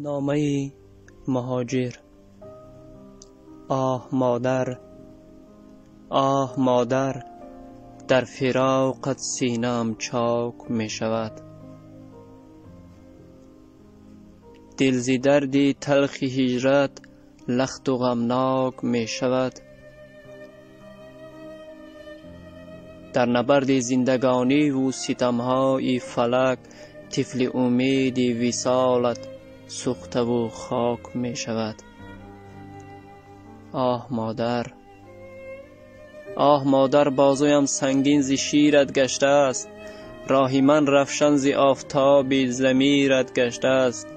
نامه مهاجر. آه مادر، آه مادر، در فراقت سینه‌ام چاک می شود. دل ز درد تلخ هجرت لخت و غمناک می شود. در نبرد زندگانی و ستمهای فلک طفل امید وصالت سوخته و خاک می شود. آه مادر، آه مادر، بازویم سنگین ز شیرت گشته است. راه من رفشن ز آفتاب ضمیرت گشته است.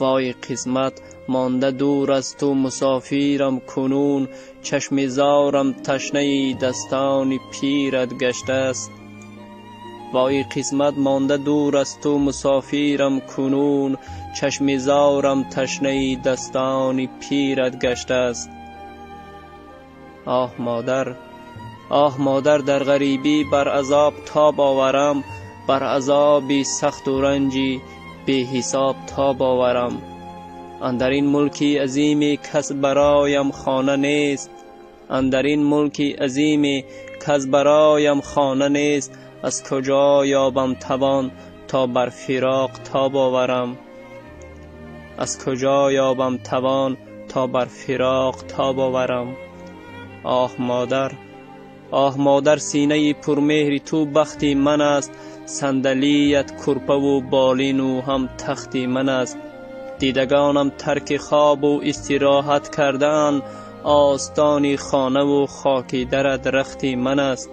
وای قسمت مانده دور از تو مسافرم کنون. چشم زارم تشنه دستان پیرت گشته است. وای قسمت مانده دور از تو مسافرم کنون. چشم زارم تشنه دستان پیرت گشته است. آه مادر، آه مادر، در غریبی بر عذاب تاب آورم. بر عذاب سخت و رنجی بی حساب تاب آورم. اندر این ملکی عظیم کس برایم خانه نیست. اندر این ملکی عظیم کس برایم خانه نیست. از کجا یابم توان تا بر فراق تاب آورم؟ از کجا یابم توان تا بر فراق تاب آورم؟ آه مادر، آه مادر، سینه پرمهر تو بختی من است. صندلیت کرپه و بالین و هم تختی من است. دیدگانم ترک خواب و استراحت کردن. آستان خانه و خاکی در درختی من است.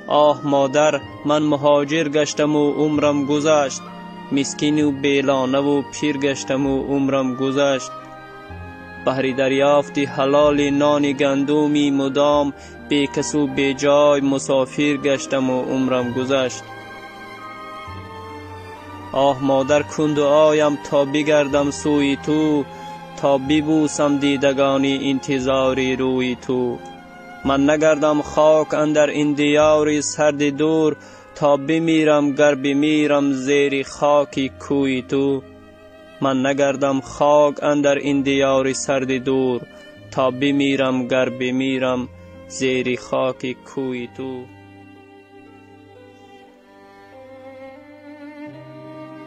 آه مادر، من مهاجر گشتم و عمرم گذشت. مسکین و بیلانه و پیر گشتم و عمرم گذشت. بهر دریافت حلال نان گندمی مدام بی کس و بی جای مسافر گشتم و عمرم گذشت. آه مادر، کن دعایم تا بگردم سوی تو. تا ببوسم دیدگانی انتظاری روی تو. من نگردم خاک اندر این دیار سرد دور. تا بمیرم گر بمیرم زیر خاکی کوی تو. من نگردم خاک اندر این دیار سرد دور. تا بمیرم گر بمیرم زیر خاکی کوی تو.